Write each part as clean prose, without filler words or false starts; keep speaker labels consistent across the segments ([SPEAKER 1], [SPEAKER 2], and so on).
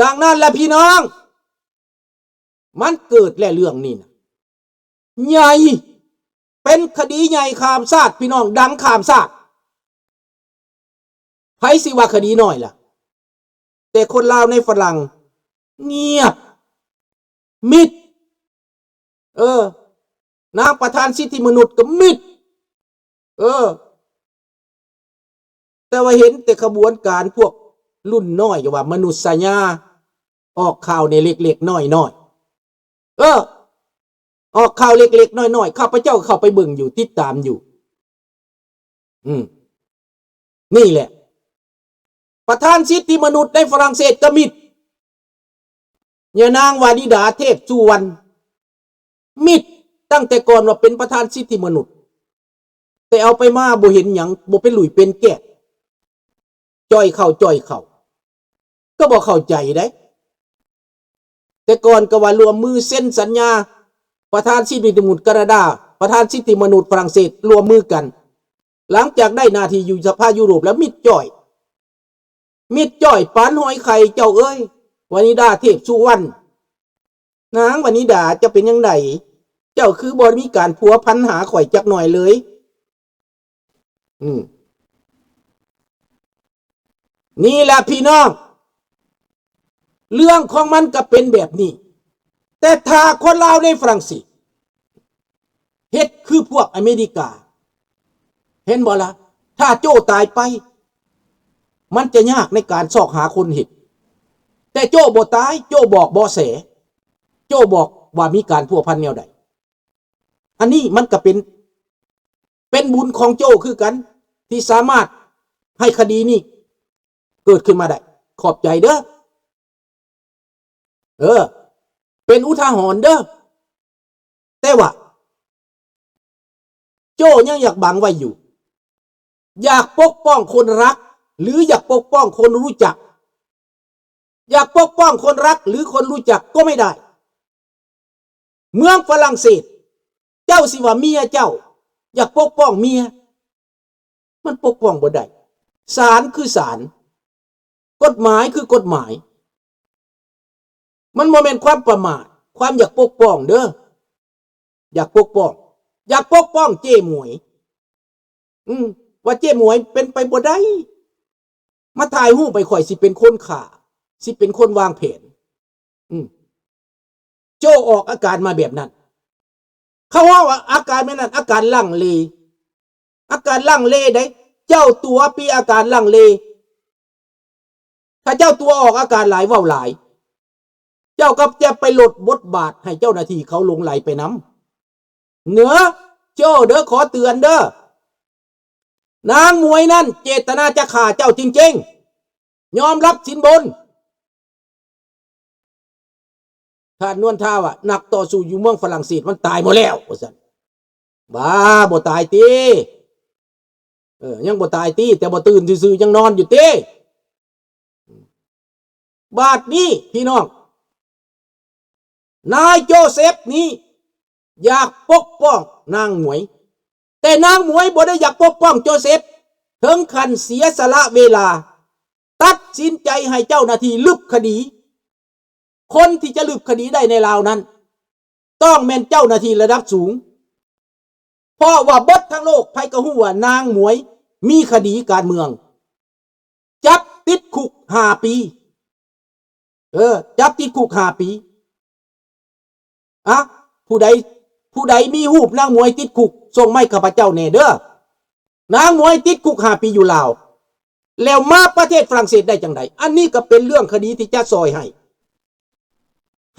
[SPEAKER 1] ดังนั้นแหละพี่น้องมันเกิดแหละเรื่องนี้นะใหญ่เป็นคดีใหญ่ข้ามชาติพี่น้องดังข้ามชาติไผสิว่าคดีน้อยล่ะแต่คนลาวในฝรั่งเงียบมิดนางประธานสิทธิมนุษย์ก็มิดแต่ว่าเห็นแต่ขบวนการพวกรุ่นน้อยว่า มนุษยญาออกข่าวในเล็กๆน้อยๆออกข่าวเล็กๆน้อยๆข้าพเจ้าเข้าไปเบิ่งอยู่ติดตามอยู่นี่แหละประธานสิทธิมนุษย์ในฝรั่งเศสก็มิดยานางวานิดาเทพสุวรรณมิดตั้งแต่ก่อนว่าเป็นประธานสิทธิมนุษย์แต่เอาไปมาบ่เห็นหยังบ่เป็นหลุยเป็นแก่จ่อยเข้าก็บ่เข้าใจได้แต่ก่อนก็ว่ารวมมือเซ็นสัญญาประธานสิทธิมนุษย์แคนาดาประธานสิทธิมนุษย์ฝรั่งเศสรวมมือกันหลังจากได้หน้าที่อยู่สภายุโรปแล้วมิดจ่อยปานหอยไข่เจ้าเอ้ยวานิดาเทพสุวรรณนางวานิดาจะเป็นยังไงเจ้าคือบ่มีการพัวพันหาข่อยจักหน่อยเลยนี่แหละพี่น้องเรื่องของมันก็เป็นแบบนี้แต่ถ้าคนลาวในฝรั่งเศสเฮ็ดคือพวกอเมริกาเห็นบ่ล่ะถ้าโจ้ตายไปมันจะยากในการซอกหาคนเห็นแต่โจ้บ่ตายโจ้บอกบ่แสโจ้บอกว่ามีการพัวพันแนวใดอันนี้มันก็เป็นบุญของโจ้คือกันที่สามารถให้คดีนี้เกิดขึ้นมาได้ขอบใจเด้อเป็นอุทาหรณ์เด้อแต่ว่าโจ้ยังอยากบังไว้อยู่อยากปกป้องคนรักหรืออยากปกป้องคนรู้จักอยากปกป้องคนรักหรือคนรู้จักก็ไม่ได้เมืองฝรั่งเศสเจ้าสิว่าเมียเจ้าอยากปกป้องเมียมันปกป้องบ่ได้ศาลคือศาลกฎหมายคือกฎหมายมันบ่แม่นความประมาทความอยากปกป้องเด้ออยากปกป้องเจ้หมวยว่าเจ้หมวยเป็นไปบ่ได้มาถ่ายรูปไปข่อยสิเป็นคนฆ่าสิเป็นคนวางแผนโจออกอาการมาแบบนั้นเขาว่าอาการแบบนั้นอาการลังเลได้เจ้าตัวปีอาการลังเลถ้าเจ้าตัวออกอาการหลายเว้าหลายเจ้าก็จะไปลดบทบาทให้เจ้าหน้าที่เขาหลงไหลไปนำเหนือโจ้เด้อขอเตือนเด้อนางมวยนั่นเจตนาจะฆ่าเจ้าจริงๆยอมรับสินบนท่านนวลท่าว่านักต่อสู้อยู่เมืองฝรั่งเศสมันตายหมดแล้วว่าซั่นบ้าบ่ตายติยังบ่ตายติแต่บ่ตื่นซื่อๆยังนอนอยู่ติบาดนี้พี่น้องนายโจเซฟนี้อยากปกป้องนางหมวยแต่นางหมวยบ่ได้อยากปกป้องโจเซฟถึงขั้นเสียสละเวลาตัดสินใจให้เจ้าหน้าที่ลึกคดีคนที่จะลึกคดีได้ในลาวนั้นต้องแม่นเจ้าหน้าที่ระดับสูงเพราะว่าเบิดทั้งโลกไผก็ฮู้ว่านางหมวยมีคดีการเมืองจับติดคุก5 ปีจับติดคุก5 ปีผู้ใดมีรูปนางหมวยติดคุกส่งไม้ข้าพเจ้าแน่เด้อนางหมวยติดคุก5 ปีอยู่ลาวแล้วมาประเทศฝรั่งเศสได้จังไดอันนี้ก็เป็นเรื่องคดีที่จะซอยใ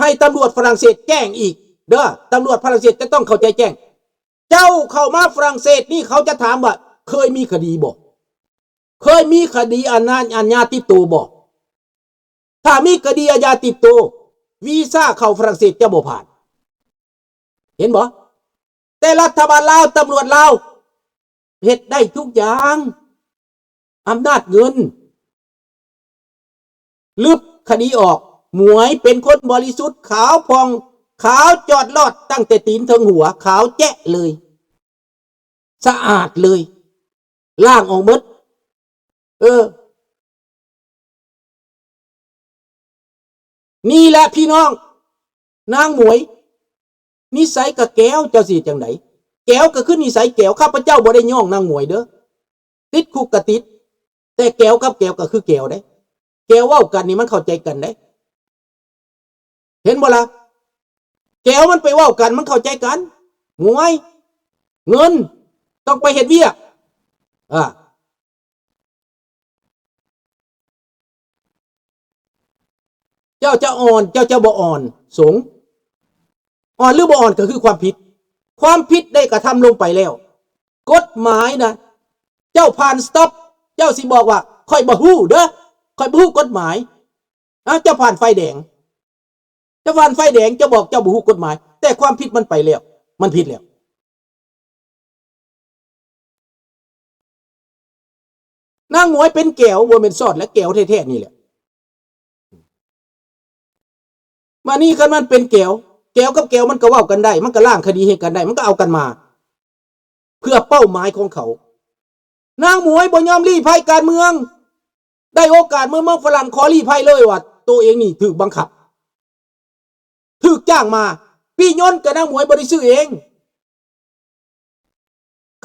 [SPEAKER 1] ห้ตำรวจฝรั่งเศสแจ้งอีกเด้อตำรวจฝรั่งเศสจะต้องเข้าใจแจ้งเจ้าเข้ามาฝรั่งเศสนี่เขาจะถามว่าเคยมีคดีบ่เคยมีคดีอาญาติดตัวบ่ถ้ามีคดีอาญาติดตัววีซ่าเข้าฝรั่งเศสจะบ่ผ่านเห็นบ่แต่รัฐบาลลาวตำรวจลาวเฮ็ดได้ทุกอย่างอำนาจเงินลึบคดีออกหมวยเป็นคนบริสุทธิ์ขาวพองขาวจอดลอดตั้งแต่ตีนถึงหัวขาวแจ๊ะเลยสะอาดเลยล่างออกหมด นี่แหละพี่น้องนางหมวยนิสัยกับแก้วเจ้าสิจังไหนแก้วก็คือนิสัยแก้วข้าพเจ้าบ่ได้ย่องนางหมวยเด้อติดคุกกะติดแต่แก้วกับแก้วก็คือแก้วได้แก้วเว้ากันนี่มันเข้าใจกันได้เห็นบ่ล่ะแก้วมันไปเว้ากันมันเข้าใจกันหมวยเงินต้องไปเฮ็ดเวียกเจ้าจะอ่อนเจ้าจะบ่อ่อนสงอ่อนหรือบ่อ่อนก็คือความผิดได้กระทำลงไปแล้วกฎหมายนะเจ้าผ่านสต็อปเจ้าสิบอกว่าค่อยบ่ฮู้เด้อค่อยบ่ฮู้กฎหมายเจ้าผ่านไฟแดงเจ้าผ่านไฟแดงเจ้าบอกเจ้าบ่ฮู้กฎหมายแต่ความผิดมันไปแล้วมันผิดแล้วนางหมวยเป็นแก้วบ่แม่นซอดและแก้วแท้ๆนี่แหละมานี่คันมันเป็นแก้วกับแก้วมันก็เว้ากันได้มันก็ล้างคดีให้กันได้มันก็เอากันมาเพื่อเป้าหมายของเขานางหมวยบ่ยอมลี้ภัยการเมืองได้โอกาสเมืองฝรั่งขอลี้ภัยเลยว่าตัวเองนี่ถูกบังคับถูกจ้างมาพี่ยนต์กับนางหมวยบ่ได้ซื้อเอง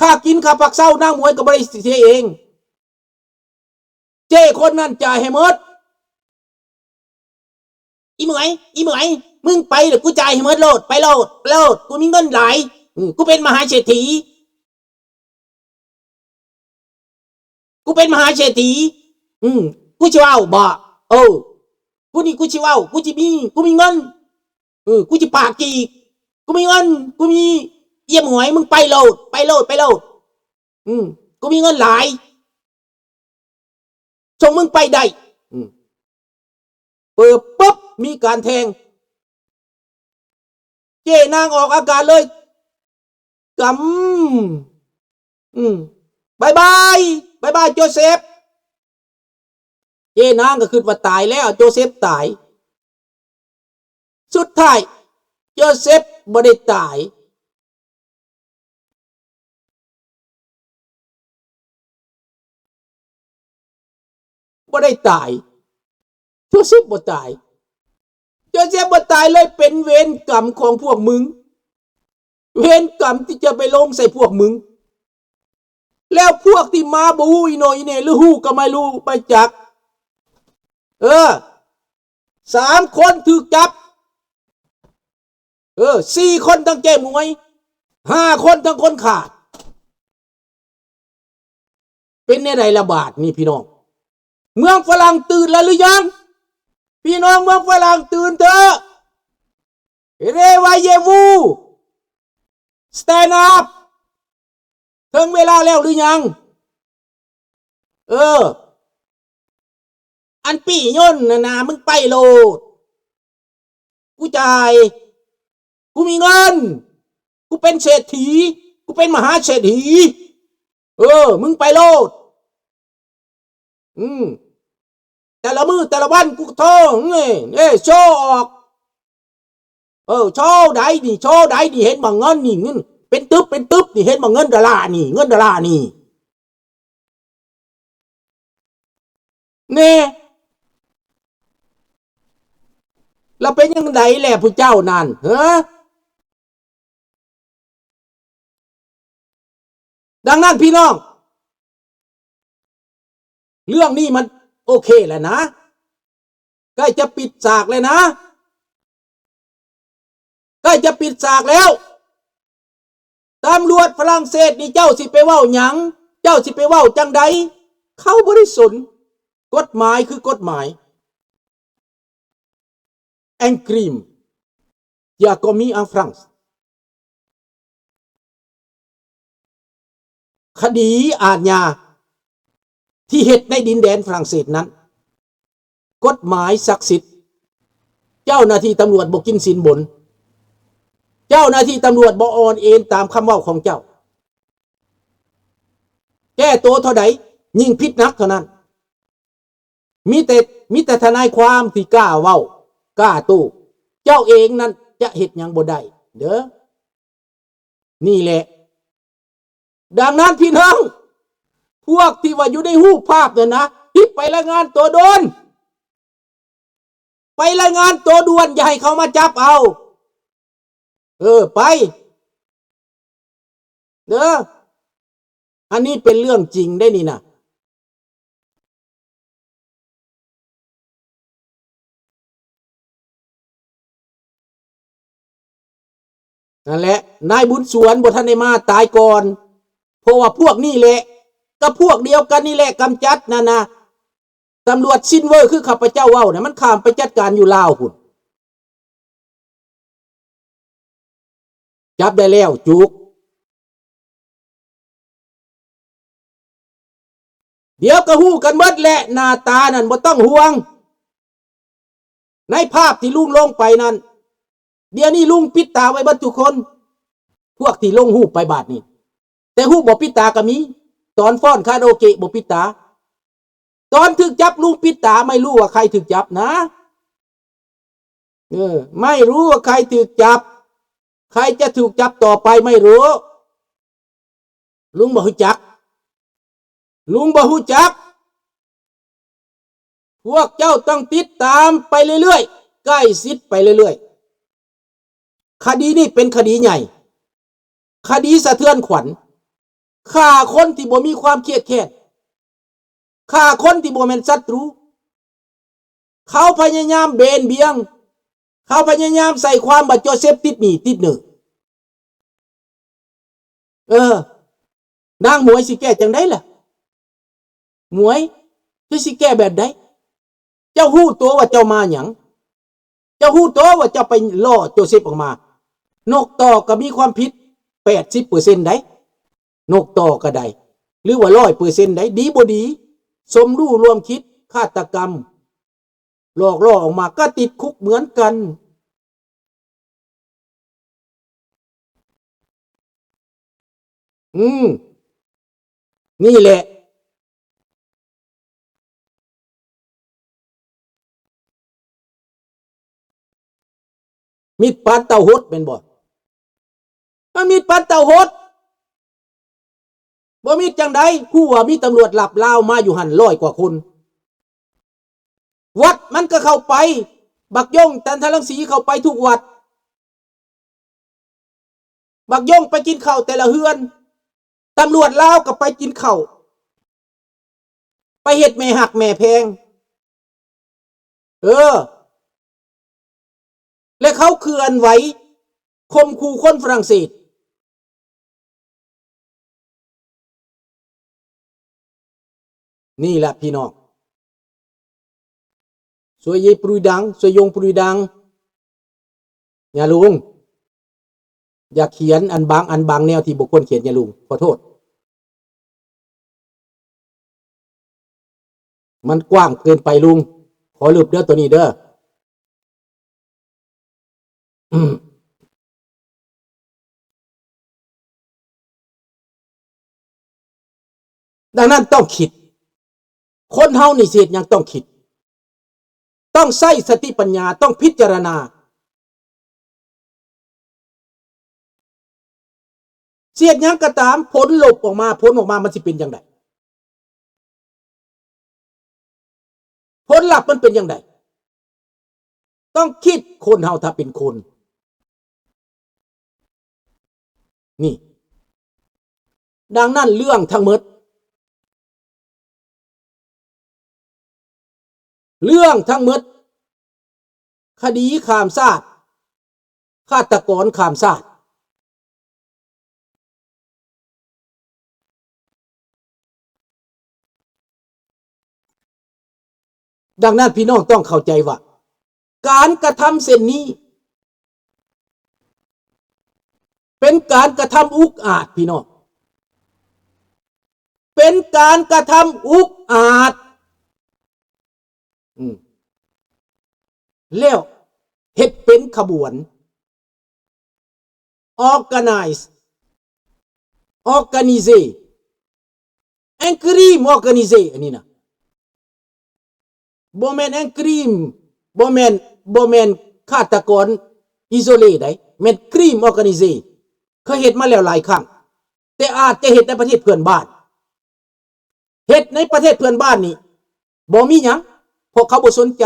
[SPEAKER 1] ค่ากินค่าพักเช้านางหมวยก็บ่ได้เสียเองเจ้คนนั้นจ่ายให้หมดอีเหมยมึงไปเดี๋ยวกูจ่ายให้หมดโลดไปโลดกูมีเงินหลายกูเป็นมหาเศรษฐีกูชิว้าวบ่กูนี่กูชิว้าวกูมีเงินกูจิปากจีกูมีเงินกูมีเยี่ยมหวยมึงไปโลดกูมีเงินหลายส่งมึงไปได้เปิดปุ๊บมีการแทงเจ้นางออกอาการเลยกำบายโจเซฟเจ้นางก็คือว่าตายแล้วโจเซฟตายสุดท้ายโจเซฟบ่ได้ตายโจเซฟบ่ตายเลยเป็นเวรกรรมของพวกมึงเวรกรรมที่จะไปลงใส่พวกมึงแล้วพวกที่มาบูอีโนอีเนหรือฮู้ก็ไม่รู้ไปจัก3 คนถูกจับ4 คนทั้งเจ้หมวย5 คนทั้งคนขาดเป็นในไรระบาดนี่พี่น้องเมืองฝรั่งตื่นแล้วหรือยังพี่น้องเมืองฝรั่งตื่นเถอะเรวายเยวูสแตนด์อัพถึงเวลาแล้วหรือยังอันปี่ย่นนะมึงไปโลดกูจ่ายกูมีเงินกูเป็นเศรษฐีกูเป็นมหาเศรษฐีมึงไปโลดแต่ละมือแต่ละวันกูโทษโชว์ออกโชว์ได้นี่เห็นบ่เงินนี่เงินเป็นตึ๊บนี่เห็นบ่เงินดอลลาร์นี่เนี่ยเราเป็นยังไงแหละผู้เจ้านั่นดังนั้นพี่น้องเรื่องนี้มันโอเคแล้วนะใกล้จะปิดฉากเลยนะใกล้จะปิดฉากแล้วตำรวจฝรั่งเศสนี่เจ้าสิไปเว้าหยังเจ้าสิไปเว้าจังใดเขาบ่ได้สนกฎหมายคือกฎหมายun crime qui a commis en France คดีอาญาที่เหตุในดินแดนฝรั่งเศสนั้นกฎหมายศักดิ์สิทธิ์เจ้าหน้าที่ตำรวจบ่กินสินบนเจ้าหน้าที่ตำรวจบ่อ่อนเอ็นตามคำเว้าของเจ้าแก้ตัวเท่าใดยิ่งผิดนักเท่านั้นมีแต่ทนายความที่กล้าเว้ากล้าตู้เจ้าเองนั้นจะเฮ็ดหยังบ่ได้เด้อนี่แหละดังนั้นพี่น้องพวกที่ว่าอยู่ในรูปภาพเนี่ยนะที่ไปรายงานตัวโดน ไปรายงานตัวด่วนอย่าให้เขามาจับเอาไปเด้ออันนี้เป็นเรื่องจริงได้นี่นะนั่นแหละนายบุญสวนบ่ทันได้มาตายก่อนเพราะว่าพวกนี่แหละก็พวกเดียวกันนี่แหละกำจัดนะตำรวจซินเวอร์คือข้าพเจ้าเว้านะมันข้ามไปจัดการอยู่ลาวพุ่นจับได้แล้วจุกเดี๋ยวก็ฮู้กันหมดแหละหน้าตานั่นบ่ต้องห่วงในภาพที่ลุงลงไปนั่นเดี๋ยวนี้ลุงปิดตาไว้เบิดทุกคนพวกที่ลงฮู้ไปบาดนี้แต่ฮู้บ่ปิดตาก็มีตอนฟ้อนคาราโอเกะบ่ปิดตาตอนถึกจับลุงปิดตาไม่รู้ว่าใครถึกจับนะไม่รู้ว่าใครถึกจับใครจะถูกจับต่อไปไม่รู้ลุงบ่ฮู้จักลุงบ่ฮู้จักพวกเจ้าต้องติดตามไปเรื่อยๆใกล้ชิดไปเรื่อยๆคดีนี้เป็นคดีใหญ่คดีสะเทือนขวัญฆ่าคนที่บ่มีความเครียดแค้นฆ่าคนที่บ่แม่นศัตรูเขาพยายามเบนเบียงเขาพยายามใส่ความว่าโจเซฟติดหนี้ติดเนื้อนางหมวยสิแก้จังได๋ล่ะหมวยจะสิแก้แบบใดเจ้าฮู้ตัวว่าเจ้ามาหยังเจ้าฮู้ตัวว่าเจ้าไปล่อโจเซฟออกมานกต่อก็มีความผิด 80% ได้นกต่อก็ได้หรือว่า 100% ได้ดีบ่ดีสมรู้ร่วมคิดฆาตกรรมหลอกล่อออกมาก็ติดคุกเหมือนกันนี่แหละมีดปานเต่าหดเป็นบ่มีดปานเต่าหดบ่มีจังใดผู้ว่ามีตำรวจหลับลาวมาอยู่หัน100 กว่าคนวัดมันก็เข้าไปบักย่งจันทรังสีเข้าไปทุกวัดบักย่งไปกินข้าวแต่ละเฮือนตำรวจลาวก็ไปกินข้าวไปเฮ็ดแม่หักแม่แพงและเขาเคลื่อนไหวข่มขู่คนฝรั่งเศสนี่แหละพี่น้องsoyez prudent soyons prudent อย่าลุงอย่าเขียนอันบางแนวที่บุคคลเขียนอย่าลุงขอโทษมันกว้างเกินไปลุงขอลืบเด้อตัวนี้เด้อดังนั้นต้องคิดคนเฮานี่เสียยังต้องคิดต้องใช้สติปัญญาต้องพิจารณาเสียยังก็ตามผลออกมามันสิเป็นจังไดผลลัพธ์มันเป็นจังไดต้องคิดคนเฮาถ้าเป็นคนนี่ดังนั้นเรื่องทั้งหมดคดีข้ามชาติฆาตกรข้ามชาติดังนั้นพี่น้องต้องเข้าใจว่าการกระทำเช่นนี้เป็นการกระทำอุกอาจพี่น้องเป็นการกระทำอุกอาจแล้วเฮ็ดเป็นขบวน organize organize อันนี้นะบ่แม่นแองกรีมบ่แม่นฆาตกรอิโซเลได้แม่นครีม organize เคยเฮ็ดมาแล้วหลายครั้งแต่อาจจะเฮ็ดในประเทศเพื่อนบ้านเฮ็ดในประเทศเพื่อนบ้านนี่บ่มีหยังพวกเขาบ่สนใจ